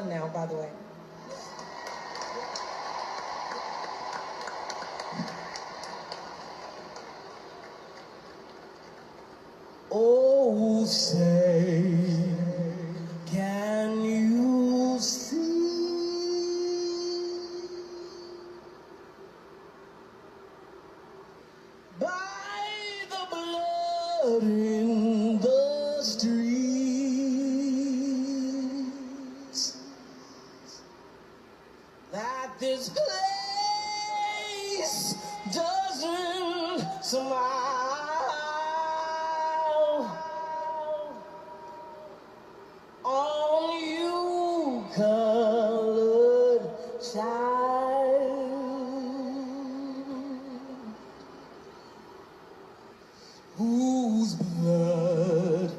on now, by the way. Oh, say, can you see by the blood in the streets that this place doesn't smile on you, colored child, whose blood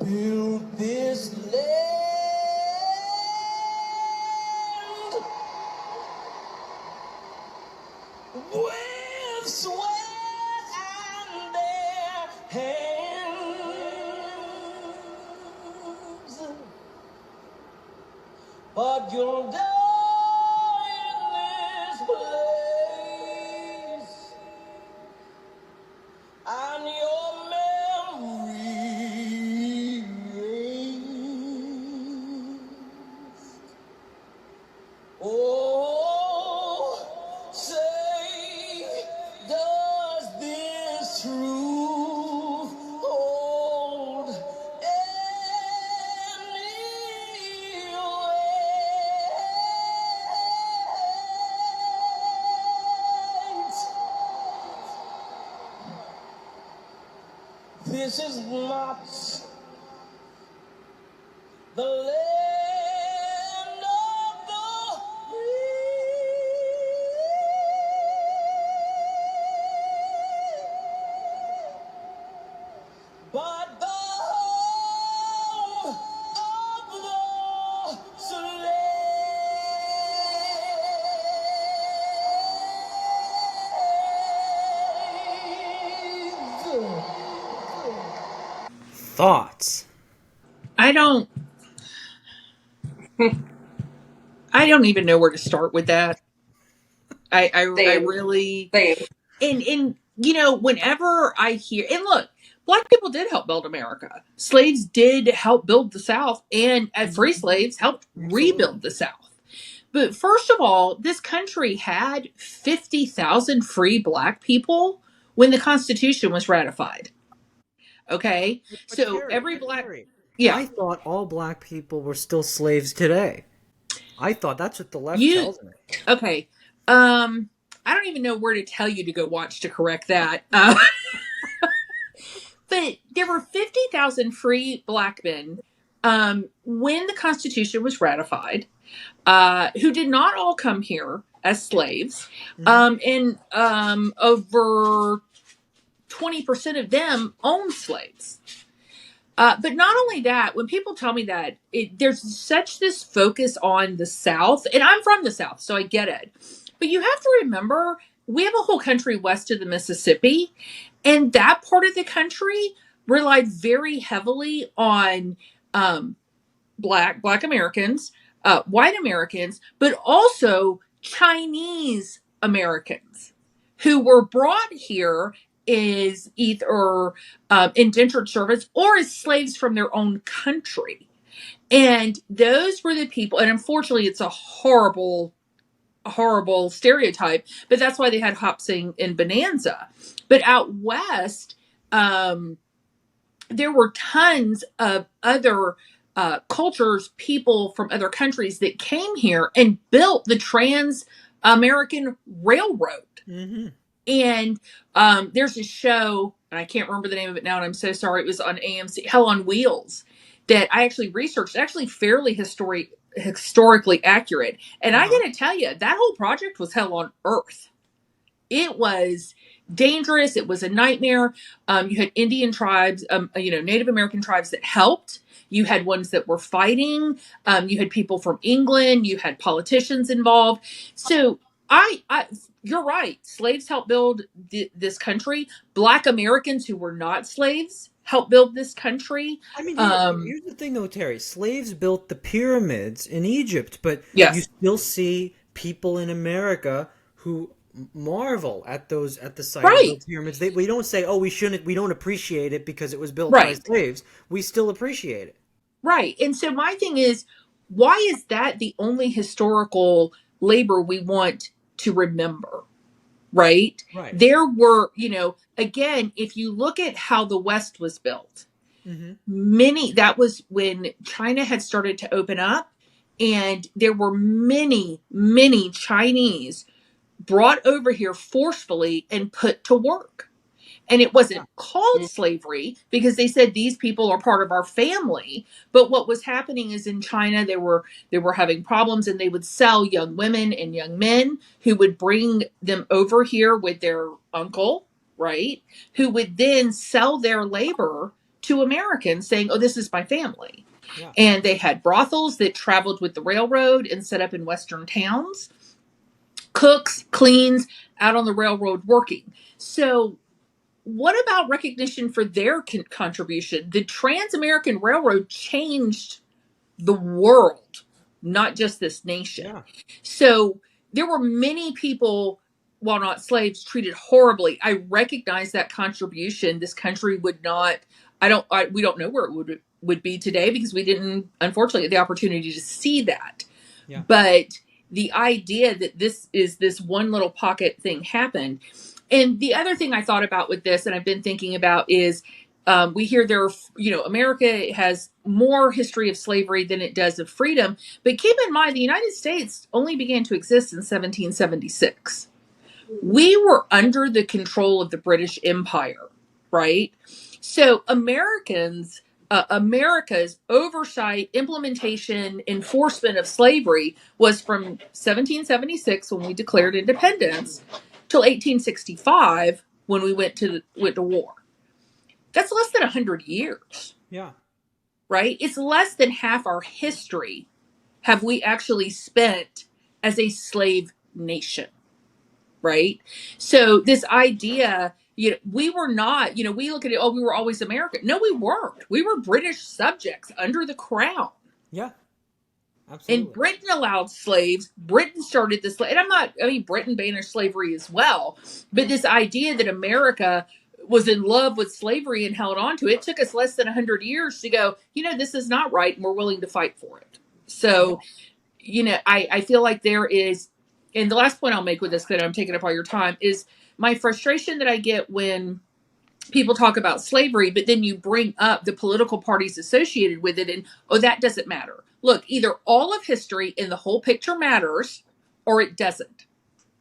built this land with sweat and their hands. But you'll die in this place, and your memory erased. Oh, say, does this truth hold any weight? This is not the land of the free, but the home of the slave. Thoughts? I don't even know where to start with that. I really, and whenever I hear, and look, black people did help build America. Slaves did help build the South, and free slaves helped rebuild the South. But first of all, this country had 50,000 free black people when the Constitution was ratified. Okay, But so Carrie, every black, Carrie, yeah, I thought all black people were still slaves today. I thought that's what the left you, tells me. okay, I don't even know where to tell you to go watch to correct that. But there were 50,000 free black men when the Constitution was ratified, who did not all come here as slaves. And over 20% of them owned slaves. But not only that, when people tell me that, there's such this focus on the South, and I'm from the South, so I get it. But you have to remember, we have a whole country west of the Mississippi, and that part of the country relied very heavily on Black Americans, white Americans, but also Chinese Americans who were brought here as either indentured servants or as slaves from their own country. And those were the people, and unfortunately, it's a horrible stereotype, but that's why they had Hop Sing and Bonanza. But out west, there were tons of other cultures, people from other countries that came here and built the Trans-American Railroad. Mm-hmm. And there's a show, and I can't remember the name of it now, and I'm so sorry. It was on AMC, Hell on Wheels, that I actually researched. Actually, fairly historically accurate. And I got to tell you, that whole project was hell on earth. It was dangerous. It was a nightmare. You had Indian tribes, Native American tribes that helped. You had ones that were fighting. You had people from England. You had politicians involved. So you're right. Slaves helped build this country. Black Americans who were not slaves helped build this country. I mean, Um, here's the thing, though, Terry. Slaves built the pyramids in Egypt, but you yes, still see people in America who marvel at the sight of right, those pyramids. We don't say, "Oh, we don't appreciate it because it was built by right, slaves." We still appreciate it. right. And so my thing is, why is that the only historical labor we want to remember? Right? Right. There were, again, if you look at how the West was built, Hmm. that was when China had started to open up, and there were many Chinese brought over here forcefully and put to work. And it Yeah. wasn't called slavery because they said these people are part of our family. But what was happening is in China they were having problems, and they would sell young women and young men who would bring them over here with their uncle, right? Who would then sell their labor to Americans saying, "Oh, this is my family." Yeah. And they had brothels that traveled with the railroad and set up in western towns, cooks, cleans, out on the railroad working. So what about recognition for their contribution? The Trans American Railroad changed the world, not just this nation. Yeah. So there were many people, while not slaves, treated horribly. I recognize that contribution. This country would not. We don't know where it would be today because we didn't, unfortunately, get the opportunity to see that. Yeah. But the idea that this one little pocket thing happened. And the other thing I thought about with this, and I've been thinking about, is we hear America has more history of slavery than it does of freedom. But keep in mind, the United States only began to exist in 1776. We were under the control of the British Empire, right? So America's oversight, implementation, enforcement of slavery was from 1776 when we declared independence till 1865 when we went to war. That's less than 100 years, Yeah. right? It's less than half our history have we actually spent as a slave nation, right? So this idea, we were not, we look at it, oh, we were always American. No, we weren't. We were British subjects under the crown. Yeah. And Absolutely. Britain allowed slaves. Britain started this, and Britain banished slavery as well. But this idea that America was in love with slavery and held on to it took us less than 100 years to go, this is not right, and we're willing to fight for it. Yeah. So, I feel like there is, and the last point I'll make with this, because I'm taking up all your time, is my frustration that I get when people talk about slavery, but then you bring up the political parties associated with it, and oh, that doesn't matter. Look, either all of history and the whole picture matters, or it doesn't.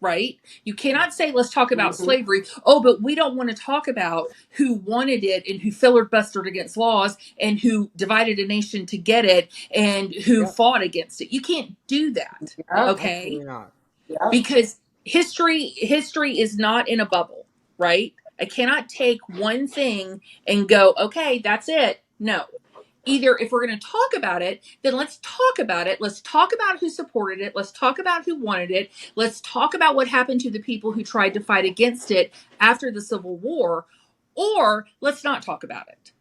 Right? You cannot say, let's talk about slavery. Oh, but we don't want to talk about who wanted it and who filibustered against laws and who divided a nation to get it and who Yeah. fought against it. You can't do that. Okay? Absolutely not. Because history is not in a bubble, right? I cannot take one thing and go, okay, that's it. No. Either if we're going to talk about it, then let's talk about it. Let's talk about who supported it. Let's talk about who wanted it. Let's talk about what happened to the people who tried to fight against it after the Civil War. Or let's not talk about it.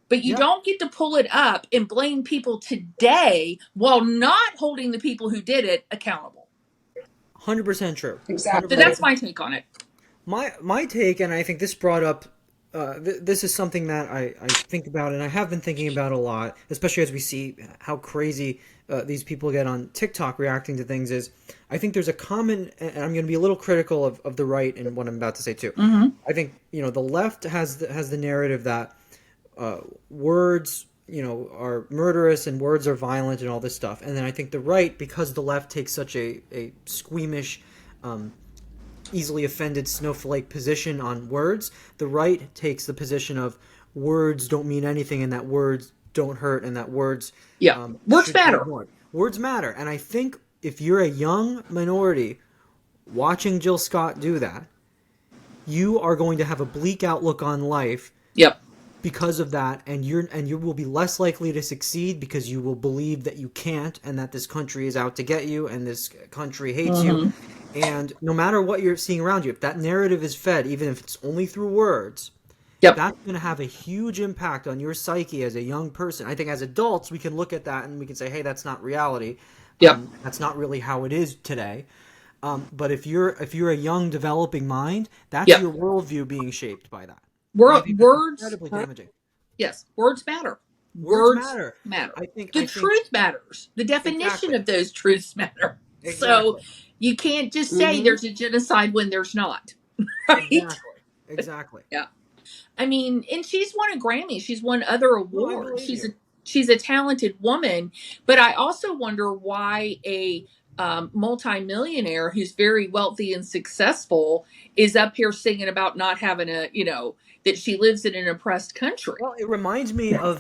But you Yeah. don't get to pull it up and blame people today while not holding the people who did it accountable. 100% true. So 100%. that's my take on it. My take, and I think this brought up, this is something that I think about, and I have been thinking about a lot, especially as we see how crazy these people get on TikTok reacting to things. Is I think there's a common, and I'm going to be a little critical of the right in what I'm about to say too. Mm-hmm. I think the left has the narrative that words are murderous and words are violent and all this stuff, and then I think the right, because the left takes such a squeamish, easily offended snowflake position on words, the right takes the position of words don't mean anything and that words don't hurt and that words Words should be matter. ignored. Words matter, and I think if you're a young minority watching Jill Scott do that, you are going to have a bleak outlook on life Yep. because of that, and you will be less likely to succeed because you will believe that you can't and that this country is out to get you and this country hates you. And no matter what you're seeing around you, if that narrative is fed, even if it's only through words, Yep. that's going to have a huge impact on your psyche as a young person. I think as adults, we can look at that and we can say, hey, that's not reality. Yep. That's not really how it is today. But if you're a young developing mind, that's Yep. your worldview being shaped by that. And I think that's Words. incredibly damaging. Yes. Words matter. Words Words matter. matter. I think. The I think truth matters. The definition exactly. of those truths matter. So Exactly. you can't just say Mm-hmm. there's a genocide when there's not. Right? Exactly. Exactly. Yeah. I mean, and she's won a Grammy. She's won other No, I awards. believe you. She's a talented woman. But I also wonder why a multimillionaire who's very wealthy and successful is up here singing about not having a, that she lives in an oppressed country. Well, it reminds me of